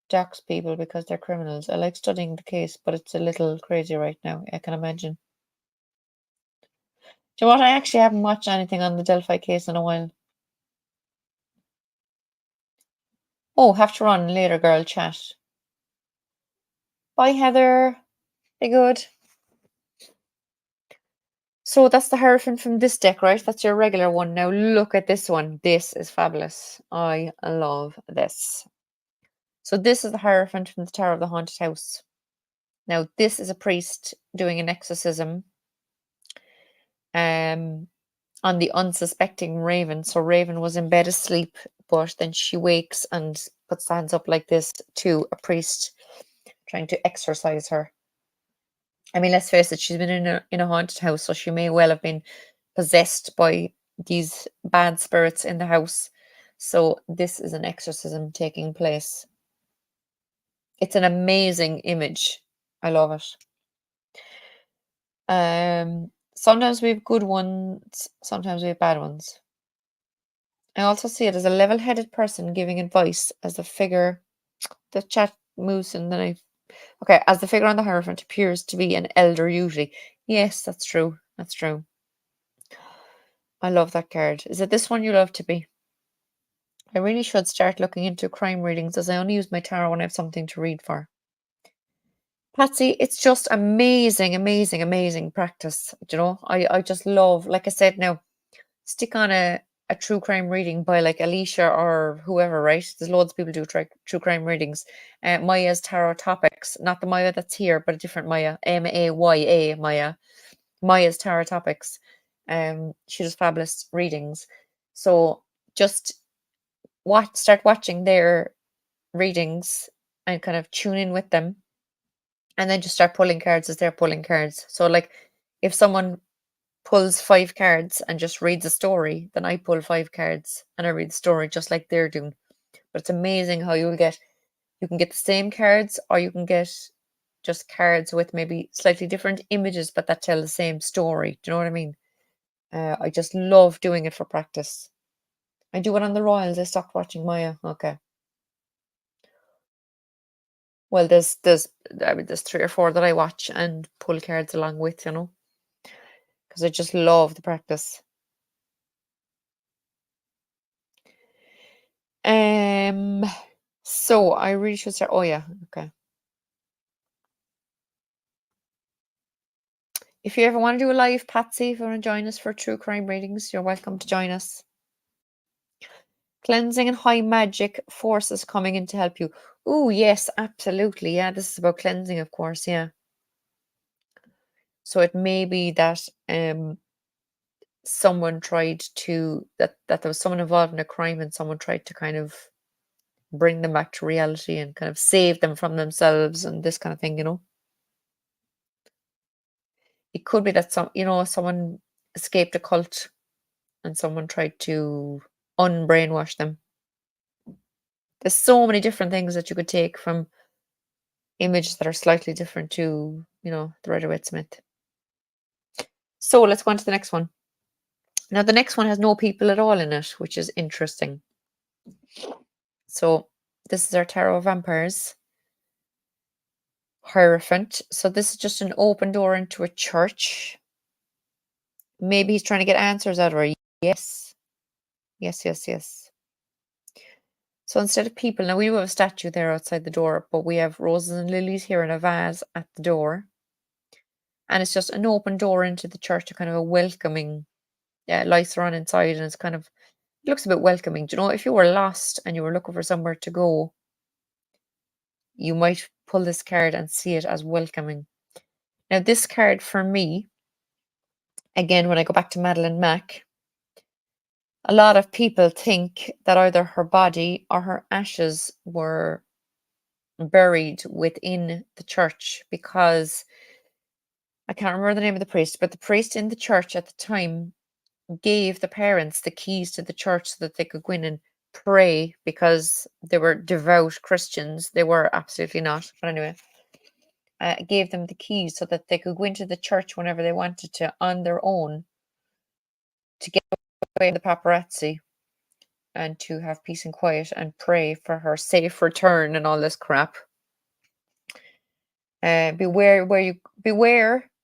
dox people because they're criminals. I like studying the case, but it's a little crazy right now. I can imagine. Do you know what? I actually haven't watched anything on the Delphi case in a while. Oh, have to run later, girl. Chat. Bye, Heather. Be good. So that's the Hierophant from this deck, right? That's your regular one. Now look at this one. This is fabulous. I love this. So this is the Hierophant from the Tower of the Haunted House. Now this is a priest doing an exorcism on the unsuspecting Raven. So Raven was in bed asleep, but then she wakes and puts hands up like this to a priest trying to exorcise her. I mean, let's face it, she's been in a haunted house, so she may well have been possessed by these bad spirits in the house. So this is an exorcism taking place. It's an amazing image. I love it. Sometimes we have good ones, sometimes we have bad ones. I also see it as a level-headed person giving advice as the figure. The chat moves in the knife. Okay, as the figure on the Hierophant appears to be an elder usually. Yes, that's true. That's true. I love that card. Is it this one you love to be? I really should start looking into crime readings as I only use my tarot when I have something to read for. Patsy, it's just amazing, amazing, amazing practice. You know, I just love, like I said now, stick on a true crime reading by like Alicia or whoever, right? There's loads of people do true crime readings. Maya's Tarot Topics, not the Maya that's here, but a different Maya, Maya, Maya. Maya's Tarot Topics. She does fabulous readings. So just start watching their readings and kind of tune in with them, and then just start pulling cards as they're pulling cards. So, like, if someone pulls 5 cards and just reads a story, then I pull 5 cards and I read the story just like they're doing. But it's amazing how you can get the same cards, or you can get just cards with maybe slightly different images, but that tell the same story. Do you know what I mean? I just love doing it for practice. I do it on the Royals. I stopped watching Maya. Okay. Well, there's 3 or 4 that I watch and pull cards along with, because I just love the practice. Um, so I really should start. Oh yeah, okay. If you ever want to do a live, Patsy, if you want to join us for true crime readings, you're welcome to join us. Cleansing and high magic forces coming in to help you. Oh yes, absolutely. Yeah, this is about cleansing, of course. Yeah. So it may be that someone tried to that there was someone involved in a crime and someone tried to kind of bring them back to reality and kind of save them from themselves and this kind of thing. It could be that someone escaped a cult and someone tried to unbrainwash them. There's so many different things that you could take from images that are slightly different to, the Rider-Waite-Smith. So let's go on to the next one. Now the next one has no people at all in it, which is interesting. So this is our Tarot of Vampires. Hierophant. So this is just an open door into a church. Maybe he's trying to get answers out of her. Yes. Yes, yes, yes. So instead of people, now we have a statue there outside the door, but we have roses and lilies here in a vase at the door. And it's just an open door into the church, a kind of a welcoming, lights are on inside, and it looks a bit welcoming. Do you know, if you were lost and you were looking for somewhere to go, you might pull this card and see it as welcoming. Now, this card for me, again, when I go back to Madeline Mack, a lot of people think that either her body or her ashes were buried within the church, because I can't remember the name of the priest, but the priest in the church at the time gave the parents the keys to the church so that they could go in and pray, because they were devout Christians. They were absolutely not. But anyway, gave them the keys so that they could go into the church whenever they wanted to on their own, to get away from the paparazzi and to have peace and quiet and pray for her safe return and all this crap. Beware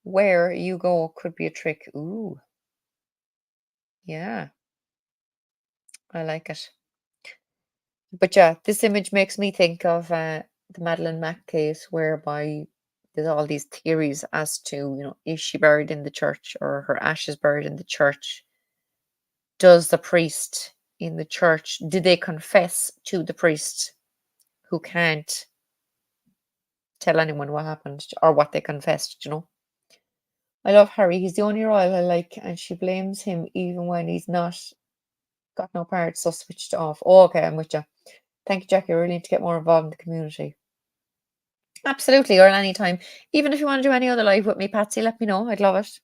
where you go could be a trick. Ooh, yeah, I like it. But yeah, this image makes me think of the Madeleine Mack case, whereby there's all these theories as to, is she buried in the church or her ashes buried in the church? Does the priest in the church, did they confess to the priest, who can't tell anyone what happened or what they confessed? I love Harry. He's the only royal I like, and she blames him even when he's not got no part, so switched off. Oh, okay, I'm with you. Thank you, Jackie. I really need to get more involved in the community. Absolutely, or anytime. Even if you want to do any other live with me, Patsy, let me know. I'd love it.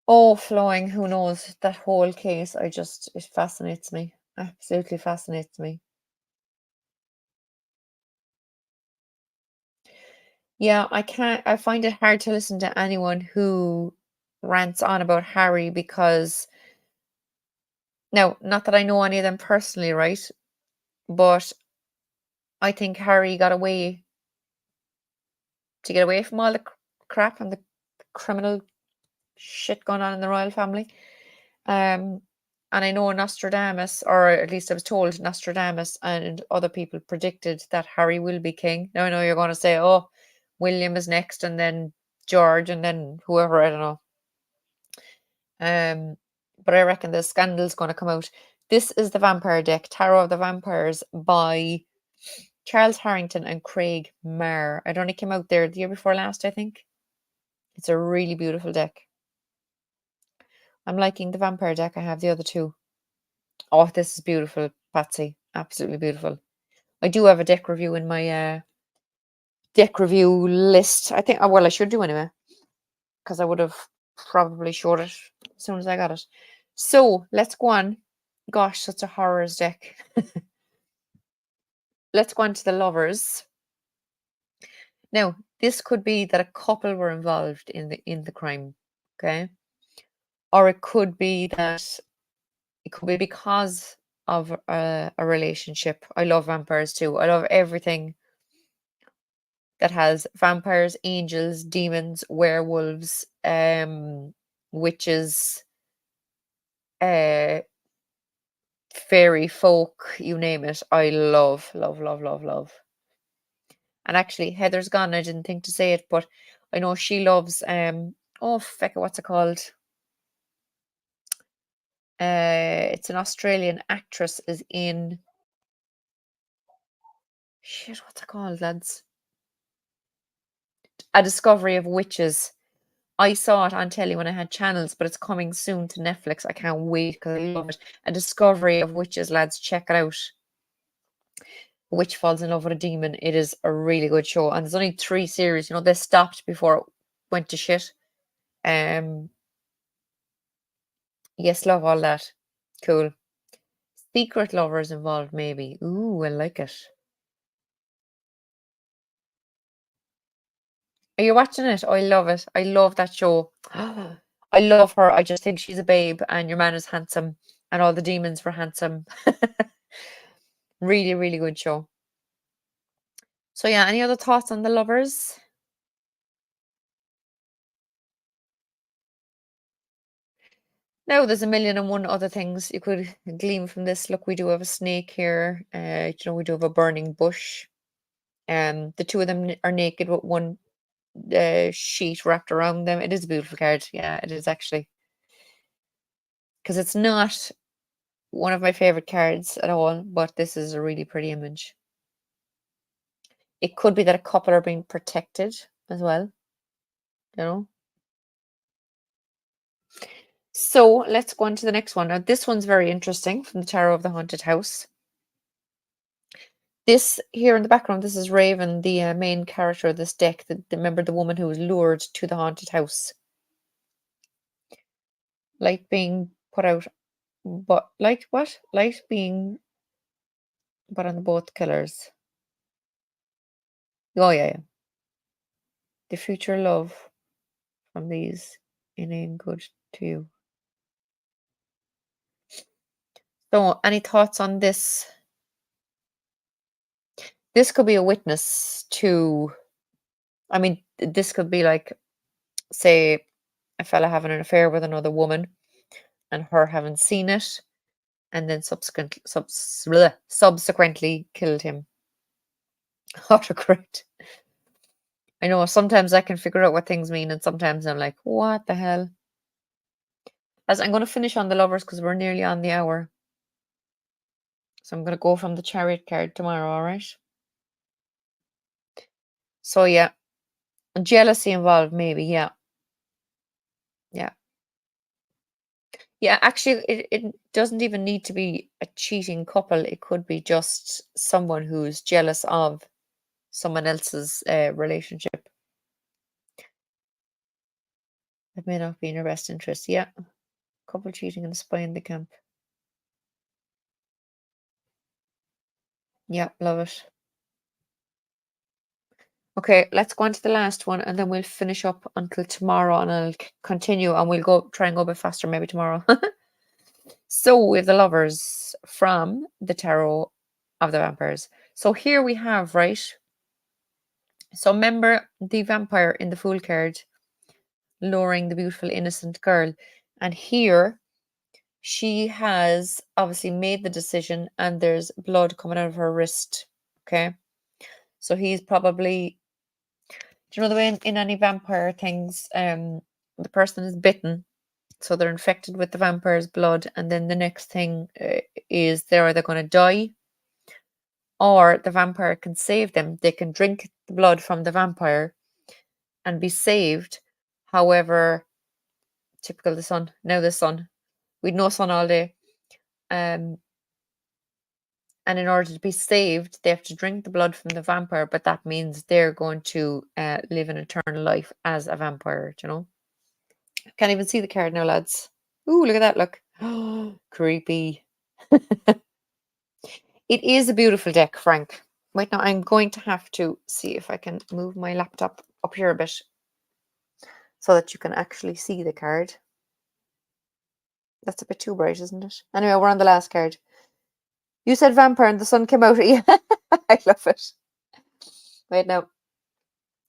Oh, flowing, who knows? That whole case, it fascinates me. Absolutely fascinates me. Yeah, I find it hard to listen to anyone who rants on about Harry, because now, not that I know any of them personally, right? But I think Harry got away to get away from all the crap and the criminal shit going on in the royal family. Um, and I know Nostradamus, or at least I was told Nostradamus and other people predicted that Harry will be king. Now I know you're going to say, oh, William is next, and then George, and then whoever, I don't know. But I reckon the scandal's going to come out. This is the vampire deck, Tarot of the Vampires by Charles Harrington and Craig Marr. It only came out there the year before last, I think. It's a really beautiful deck. I'm liking the vampire deck. I have the other two. Oh, this is beautiful, Patsy. Absolutely beautiful. I do have a deck review in my deck review list. I think, well, I should do anyway, because I would have probably showed it as soon as I got it. So let's go on. Gosh, such a horrors deck. Let's go on to the lovers. Now, this could be that a couple were involved in the crime, okay? Or it could be that it could be because of a relationship. I love vampires too. I love everything that has vampires, angels, demons, werewolves, witches, uh, fairy folk, you name it. I love, love, love, love, love. And actually, Heather's gone. I didn't think to say it, but I know she loves oh fecka, what's it called? It's an Australian actress is in shit, what's it called, lads? A Discovery of Witches. I saw it on telly when I had channels, but it's coming soon to Netflix. I can't wait because I love it. A Discovery of Witches, lads, check it out. A witch falls in love with a demon. It is a really good show, and there's only 3 series. You know, they stopped before it went to shit. Um, yes, love all that. Cool. Secret lovers involved, maybe. Ooh, I like it. Are you watching it? Oh, I love it. I love that show. I love her. I just think she's a babe, and your man is handsome, and all the demons were handsome. Really, really good show. So yeah, any other thoughts on the lovers? Now there's a million and one other things you could glean from this. Look, we do have a snake here. We do have a burning bush. The two of them are naked with one sheet wrapped around them. It is a beautiful card. Yeah, it is actually. Because it's not one of my favorite cards at all, but this is a really pretty image. It could be that a couple are being protected as well, you know. So let's go on to the next one. Now, this one's very interesting from the Tarot of the Haunted House. This here in the background, this is Raven, the main character of this deck. Remember the woman who was lured to the haunted house. Light being put out, but light what? Light being put on the both killers. Oh yeah, yeah. The future love from these inane good to you. So, any thoughts on this? This could be a witness to. I mean, this could be like, say, a fella having an affair with another woman, and her having seen it, and then subsequently killed him. Autocorrect. I know sometimes I can figure out what things mean, and sometimes I'm like, what the hell? As I'm going to finish on the lovers because we're nearly on the hour. So I'm going to go from the chariot card tomorrow, all right? So yeah, jealousy involved, maybe, yeah. Yeah. Yeah, actually, it doesn't even need to be a cheating couple. It could be just someone who's jealous of someone else's relationship. It may not be in your best interest. Yeah. Couple cheating and a spy in the camp. Yeah, love it. Okay, let's go on to the last one and then we'll finish up until tomorrow and I'll continue and we'll go try and go a bit faster maybe tomorrow. So we have the lovers from the Tarot of the Vampires. So here we have, right? So remember the vampire in the Fool card luring the beautiful innocent girl. And here she has obviously made the decision and there's blood coming out of her wrist. Okay. So he's probably, do you know the way in any vampire things, the person is bitten, so they're infected with the vampire's blood, and then the next thing is they're either going to die or the vampire can save them. They can drink the blood from the vampire and be saved. However, typical the sun, now the sun, we'd no sun all day. and in order to be saved, they have to drink the blood from the vampire, but that means they're going to live an eternal life as a vampire, you know? Can't even see the card now, lads. Ooh, look at that, look. Creepy. It is a beautiful deck, Frank. Wait, now I'm going to have to see if I can move my laptop up here a bit so that you can actually see the card. That's a bit too bright, isn't it? Anyway, we're on the last card. You said vampire and the sun came out. Yeah, I love it. Wait, now.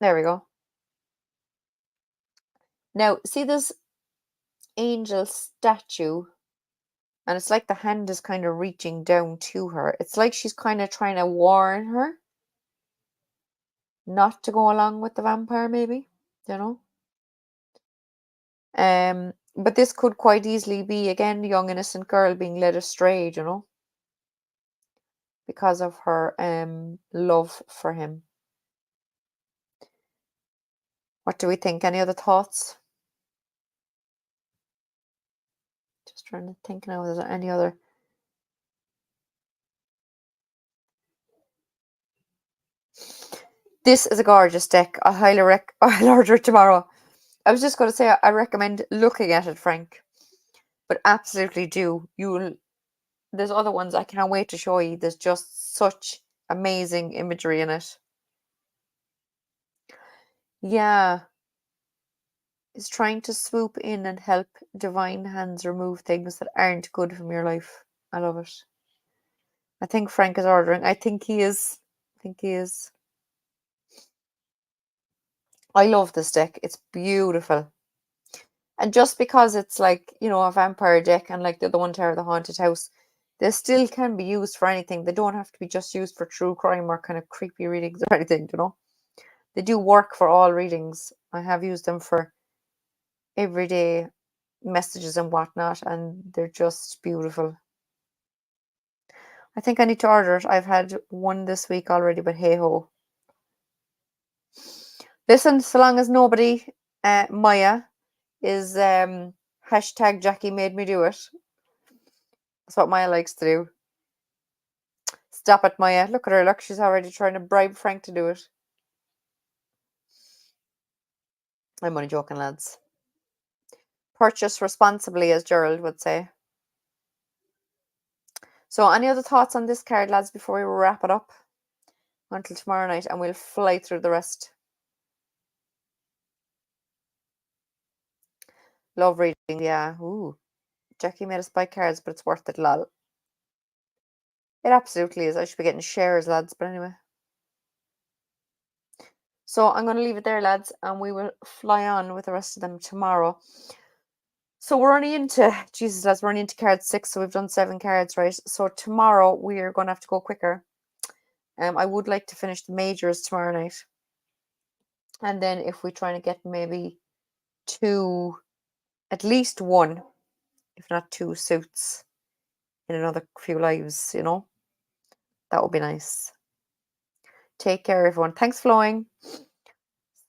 There we go. Now, see this angel statue? And it's like the hand is kind of reaching down to her. It's like she's kind of trying to warn her not to go along with the vampire, maybe, you know? But this could quite easily be, again, a young innocent girl being led astray, you know, because of her love for him. What do we think? Any other thoughts? Just trying to think now, is there any other? This is a gorgeous deck. I'll order it tomorrow. I was just going to say, I recommend looking at it, Frank. But absolutely do. There's other ones I can't wait to show you. There's just such amazing imagery in it. Yeah. Is trying to swoop in and help divine hands remove things that aren't good from your life. I love it. I think Frank is ordering. I think he is. I love this deck. It's beautiful. And just because it's like, you know, a vampire deck and like the other one, Terror of the Haunted House, they still can be used for anything. They don't have to be just used for true crime or kind of creepy readings or anything, you know. They do work for all readings. I have used them for everyday messages and whatnot, and they're just beautiful. I think I need to order it. I've had one this week already, but hey ho. Listen, so long as nobody, Maya, is hashtag Jackie made me do it. That's what Maya likes to do. Stop it, Maya. Look at her. Look, she's already trying to bribe Frank to do it. I'm only joking, lads. Purchase responsibly, as Gerald would say. So, any other thoughts on this card, lads, before we wrap it up until tomorrow night, and we'll fly through the rest. Love reading, yeah. Ooh, Jackie made us buy cards, but it's worth it, lol. It absolutely is. I should be getting shares, lads, but anyway. So I'm going to leave it there, lads, and we will fly on with the rest of them tomorrow. So we're only into, Jesus, lads, we're only into card 6, so we've done 7 cards, right? So tomorrow we're going to have to go quicker. I would like to finish the majors tomorrow night. And then if we try to get maybe 2, at least 1, if not 2 suits in another few lives, you know, that would be nice. Take care, everyone. Thanks, Flowing.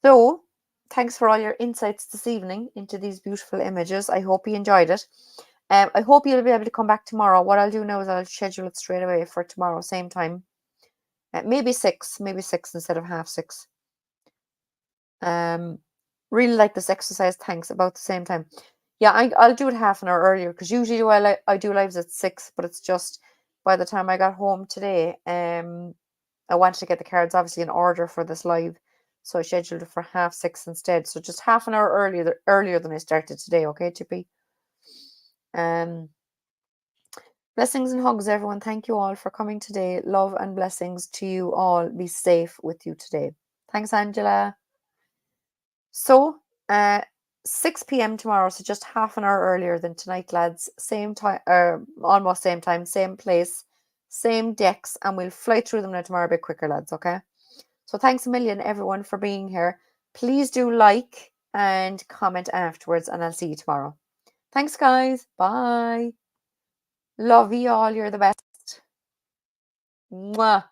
So, thanks for all your insights this evening into these beautiful images. I hope you enjoyed it. I hope you'll be able to come back tomorrow. What I'll do now is I'll schedule it straight away for tomorrow, same time. Maybe 6 instead of half 6. Really like this exercise. Thanks. About the same time. Yeah, I'll do it half an hour earlier because usually I do lives at 6, but it's just by the time I got home today, I wanted to get the cards obviously in order for this live, so I scheduled it for half 6 instead. So just half an hour earlier than I started today. Okay, Tippy. Blessings and hugs, everyone. Thank you all for coming today. Love and blessings to you all. Be safe with you today. Thanks, Angela. So, 6 p.m. tomorrow, so just half an hour earlier than tonight, lads. Same time, almost same time, same place, same decks, and we'll fly through them now tomorrow a bit quicker, lads, okay? So thanks a million, everyone, for being here. Please do like and comment afterwards, and I'll see you tomorrow. Thanks, guys. Bye. Love you all. You're the best. Mwah.